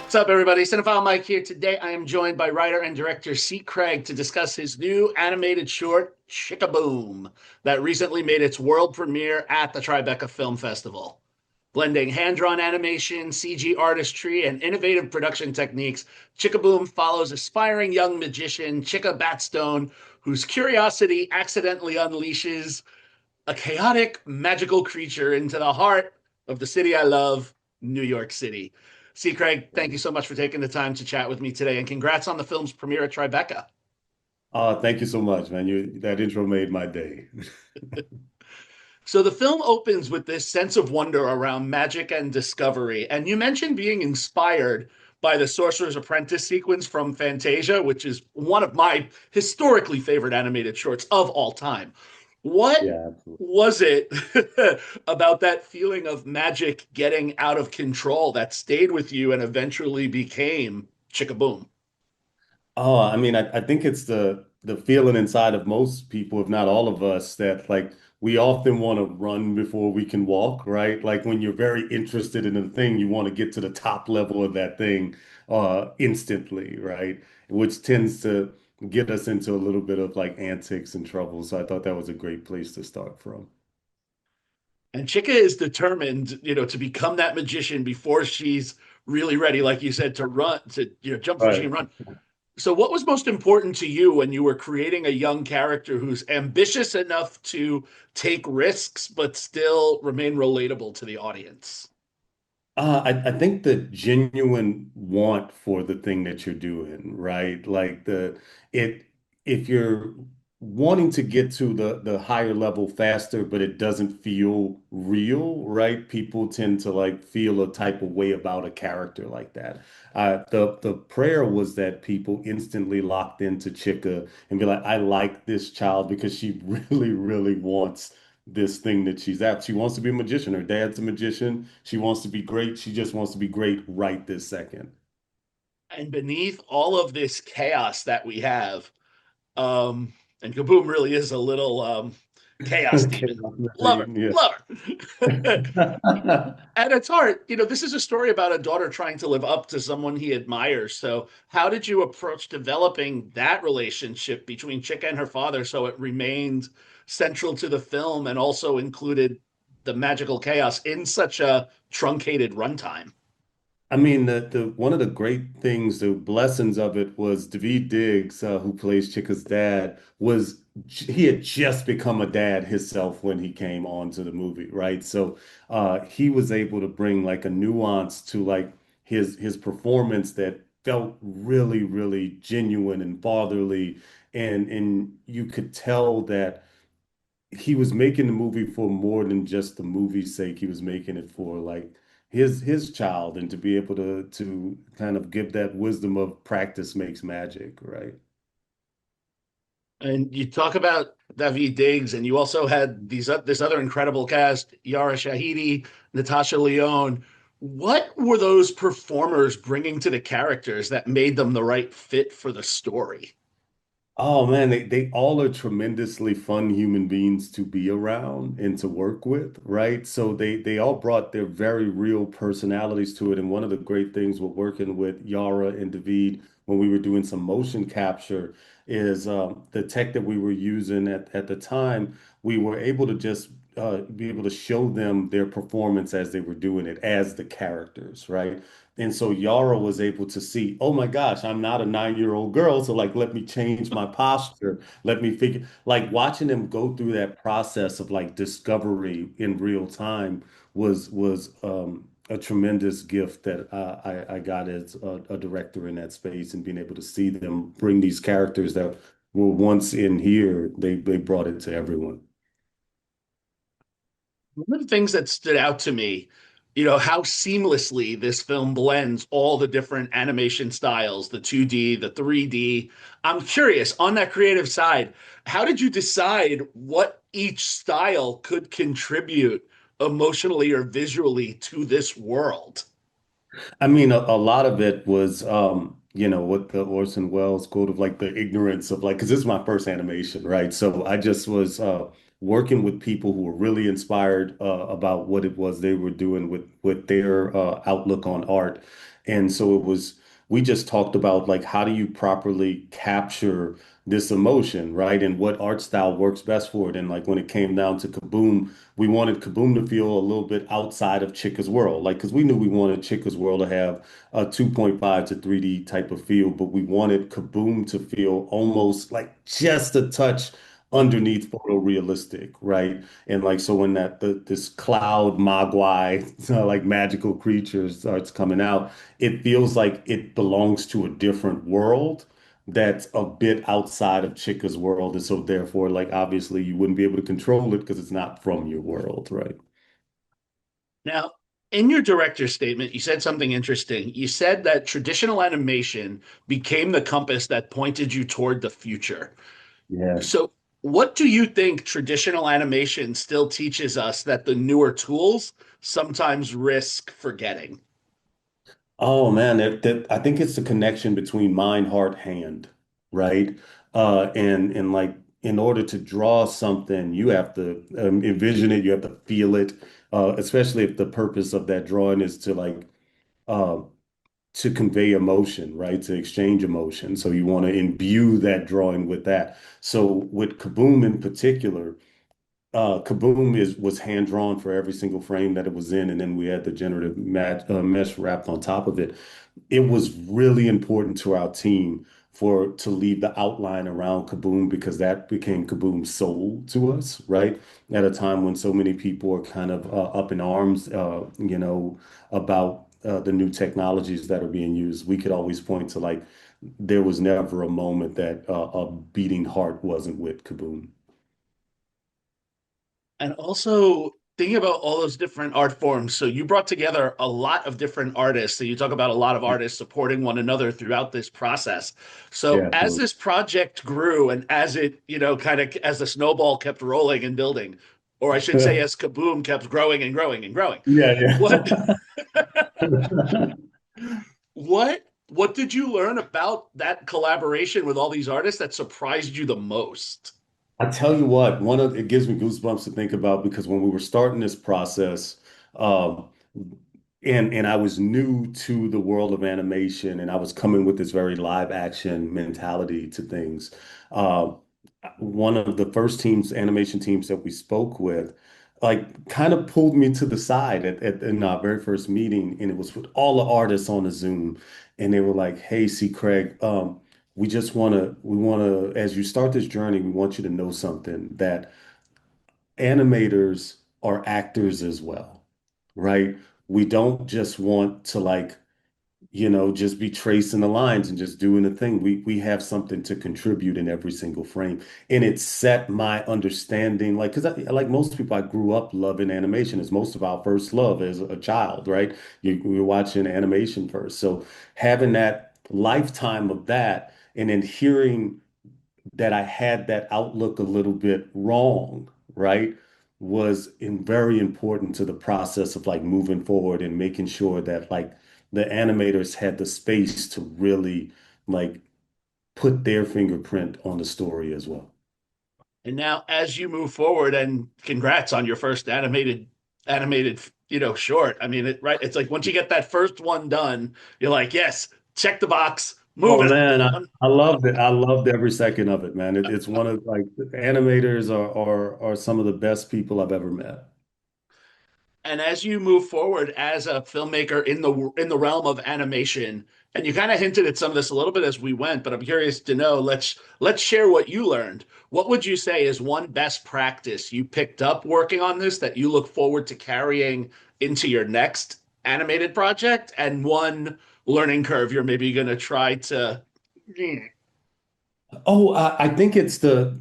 What's up, everybody? Cinephile Mike here. Today, I am joined by writer and director c.Craig to discuss his new animated short, ChikaBOOM, that recently made its world premiere at the Tribeca Film Festival. Blending hand-drawn animation, CG artistry, and innovative production techniques, ChikaBOOM follows aspiring young magician Chika Batstone, whose curiosity accidentally unleashes a chaotic, magical creature into the heart of the city I love, New York City. C. Craig, thank you so much for taking the time to chat with me today, and congrats on the film's premiere at Tribeca. Thank you so much, man. That intro made my day. So the film opens with this sense of wonder around magic and discovery, and you mentioned being inspired by the Sorcerer's Apprentice sequence from Fantasia, which is one of my historically favorite animated shorts of all time. What Yeah, absolutely. was it about that feeling of magic getting out of control that stayed with you and eventually became ChikaBOOM? Oh, I mean, I think it's the feeling inside of most people, if not all of us, that like we often want to run before we can walk, right? Like when you're very interested in a thing, you want to get to the top level of that thing instantly, right? Which tends to get us into a little bit of like antics and trouble. So I thought that was a great place to start from. And Chika is determined, to become that magician before she's really ready, like you said, to run, to jump before she Right. can run. So, what was most important to you when you were creating a young character who's ambitious enough to take risks but still remain relatable to the audience? I think the genuine want for the thing that you're doing, right? Like it if you're wanting to get to the higher level faster, but it doesn't feel real, right? People tend to like feel a type of way about a character like that. The prayer was that people instantly locked into Chika and be like, I like this child because she really, really wants this thing that she's at. She wants to be a magician. Her dad's a magician. She wants to be great. She just wants to be great right this second. And beneath all of this chaos that we have, Um, and Kaboom really is a little chaos Okay, demon. Love her, yeah. love her. At its heart, this is a story about a daughter trying to live up to someone he admires. So, how did you approach developing that relationship between Chica and her father so it remained central to the film and also included the magical chaos in such a truncated runtime? I mean, the one of the great things, the blessings of it was David Diggs, who plays Chica's dad, he had just become a dad himself when he came on to the movie, right? So he was able to bring like a nuance to like his performance that felt really, really genuine and fatherly, and you could tell that he was making the movie for more than just the movie's sake. He was making it for like his child, and to be able to kind of give that wisdom of practice makes magic, right? And you talk about David Diggs, and you also had this other incredible cast: Yara Shahidi, Natasha Lyonne. What were those performers bringing to the characters that made them the right fit for the story? Oh man, they all are tremendously fun human beings to be around and to work with, right? So they all brought their very real personalities to it. And one of the great things with working with Yara and David when we were doing some motion capture is the tech that we were using at the time, we were able to just be able to show them their performance as they were doing it as the characters, right? And so Yara was able to see, oh my gosh, I'm not a 9-year-old girl. So like, let me change my posture. Let me figure, like watching them go through that process of like discovery in real time was a tremendous gift that I got as a director in that space, and being able to see them bring these characters that were once in here, they brought it to everyone. One of the things that stood out to me, how seamlessly this film blends all the different animation styles, the 2D, the 3D. I'm curious, on that creative side, how did you decide what each style could contribute emotionally or visually to this world? I mean, a lot of it was, what the Orson Welles quote of like the ignorance of like, because this is my first animation, right? So I just was working with people who were really inspired about what it was they were doing with their outlook on art. And so we just talked about like how do you properly capture this emotion, right? And what art style works best for it. And like when it came down to Kaboom, we wanted Kaboom to feel a little bit outside of Chika's world. Like, because we knew we wanted Chika's world to have a 2.5 to 3D type of feel, but we wanted Kaboom to feel almost like just a touch underneath photorealistic, right? And like so when this cloud mogwai like magical creature starts coming out, it feels like it belongs to a different world that's a bit outside of Chika's world. And so therefore, like obviously you wouldn't be able to control it because it's not from your world, right? Now, in your director's statement, you said something interesting. You said that traditional animation became the compass that pointed you toward the future. Yeah. So, what do you think traditional animation still teaches us that the newer tools sometimes risk forgetting? Oh man, I think it's the connection between mind, heart, hand, right? And like in order to draw something, you have to envision it, you have to feel it, especially if the purpose of that drawing is uh, to convey emotion, right? To exchange emotion. So you want to imbue that drawing with that. So with Kaboom in particular, Kaboom was hand drawn for every single frame that it was in, and then we had the generative mesh wrapped on top of it. It was really important to our team to leave the outline around Kaboom because that became Kaboom's soul to us, right? At a time when so many people are kind of up in arms, about the new technologies that are being used. We could always point to like there was never a moment that a beating heart wasn't with Kaboom. And also thinking about all those different art forms. So you brought together a lot of different artists. So you talk about a lot of artists supporting one another throughout this process. Yeah, So as absolutely. this project grew and as it, kind of as the snowball kept rolling and building, or I should say as Kaboom kept growing and growing and growing, Yeah, what yeah. what did you learn about that collaboration with all these artists that surprised you the most? I tell you what, it gives me goosebumps to think about because when we were starting this process, um, and I was new to the world of animation, and I was coming with this very live action mentality to things. Uh, One of the first animation teams that we spoke with, like kind of pulled me to the side in our very first meeting, and it was with all the artists on the Zoom, and they were like, "Hey, C.Craig, we want to, as you start this journey, we want you to know something that animators are actors as well, right? We don't just want to just be tracing the lines and just doing the thing. We have something to contribute in every single frame. And it set my understanding, like, because like most people, I grew up loving animation as most of our first love as a child, right? We were watching animation first. So having that lifetime of that and then hearing that I had that outlook a little bit wrong, right? Very important to the process of like moving forward and making sure that like the animators had the space to really like put their fingerprint on the story as well. And now, as you move forward, and congrats on your first animated, short. I mean, it's like once you get that first one done, you're like, yes, check the box, Oh moving man, on. I loved it. I loved every second of it, man. It's one of like animators are some of the best people I've ever met. And as you move forward as a filmmaker in the realm of animation, and you kind of hinted at some of this a little bit as we went, but I'm curious to know. Let's share what you learned. What would you say is one best practice you picked up working on this that you look forward to carrying into your next animated project, and one learning curve you're maybe going to try to. Oh, I think it's the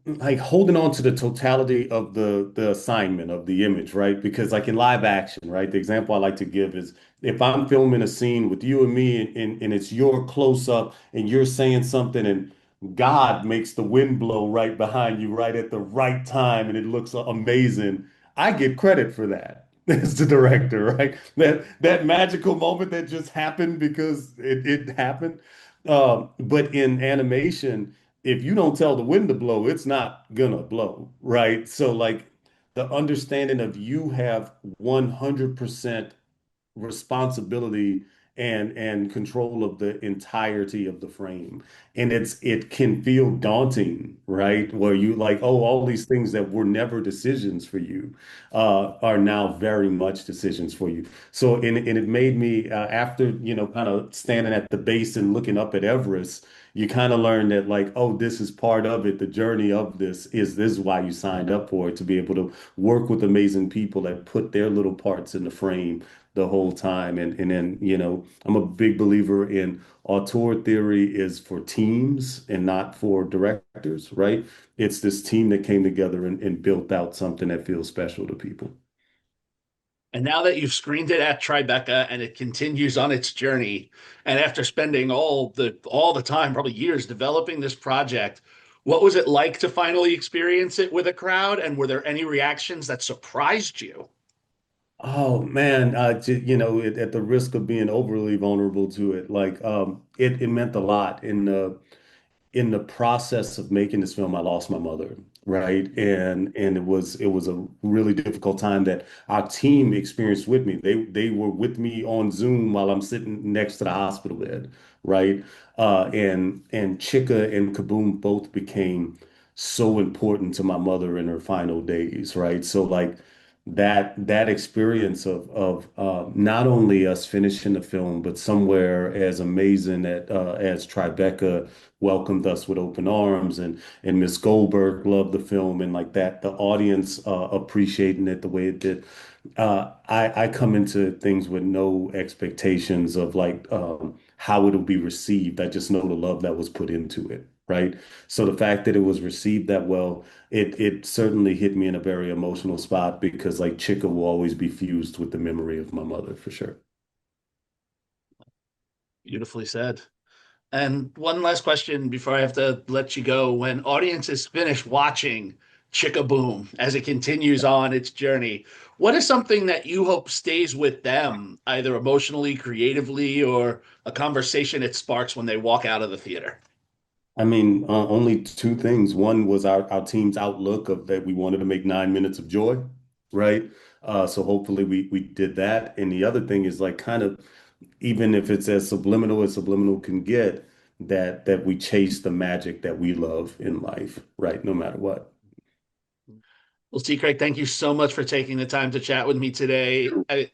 like holding on to the totality of the assignment of the image, right? Because like in live action, right? The example I like to give is if I'm filming a scene with you and me and it's your close up and you're saying something and God makes the wind blow right behind you right at the right time and it looks amazing, I get credit for that. As the director, right? That magical moment that just happened because it happened. But in animation, if you don't tell the wind to blow, it's not gonna blow, right? So like the understanding of you have 100% responsibility and control of the entirety of the frame. And it can feel daunting, right? Where you like, oh, all these things that were never decisions for you are now very much decisions for you. So and it made me after, kind of standing at the base and looking up at Everest, you kind of learn that like, oh, this is part of it. The journey of this is why you signed up for it, to be able to work with amazing people that put their little parts in the frame the whole time. And then, I'm a big believer in auteur theory is for teams and not for directors, right? It's this team that came together and built out something that feels special to people. And now that you've screened it at Tribeca and it continues on its journey, and after spending all the time, probably years developing this project, what was it like to finally experience it with a crowd? And were there any reactions that surprised you? Oh man, at the risk of being overly vulnerable to it, like it meant a lot in the process of making this film. I lost my mother, right? And it was a really difficult time that our team experienced with me. They were with me on Zoom while I'm sitting next to the hospital bed, right? And Chika and Kaboom both became so important to my mother in her final days, right? So like that experience of not only us finishing the film, but somewhere as amazing as Tribeca welcomed us with open arms, and Miss Goldberg loved the film, and like that, the audience appreciating it the way it did. I come into things with no expectations of like how it'll be received. I just know the love that was put into it, right? So the fact that it was received that well, it certainly hit me in a very emotional spot, because like Chika will always be fused with the memory of my mother for sure. Beautifully said. And one last question before I have to let you go. When audiences finish watching ChikaBOOM as it continues on its journey, what is something that you hope stays with them, either emotionally, creatively, or a conversation it sparks when they walk out of the theater? I mean, only two things. One was our team's outlook of that we wanted to make 9 minutes of joy, right? So hopefully we did that. And the other thing is like kind of, even if it's as subliminal can get, that we chase the magic that we love in life, right? No matter what. Well, c.Craig, thank you so much for taking the time to chat with me today.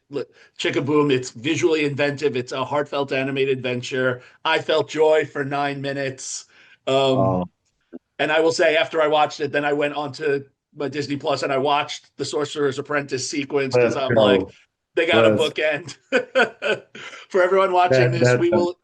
Look, ChikaBOOM, it's visually inventive. It's a heartfelt animated venture. I felt joy for 9 minutes. Um, Oh, and I will say, after I watched it, then I went on to my Disney Plus and I watched the Sorcerer's Apprentice sequence because let's I'm like, go. they got a Let's bookend. For everyone watching that this, that we will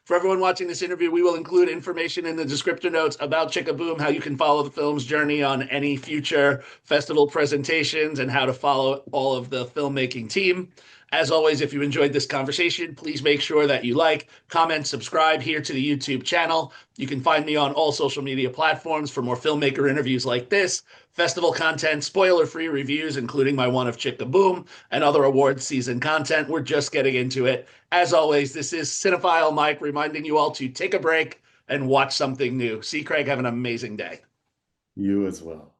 For everyone watching this interview, we will include information in the description notes about ChikaBOOM, how you can follow the film's journey on any future festival presentations, and how to follow all of the filmmaking team. As always, if you enjoyed this conversation, please make sure that you like, comment, subscribe here to the YouTube channel. You can find me on all social media platforms for more filmmaker interviews like this, festival content, spoiler-free reviews, including my one of ChikaBOOM, and other awards season content. We're just getting into it. As always, this is Cinephile Mike reminding you all to take a break and watch something new. C. Craig, have an amazing day. you as well.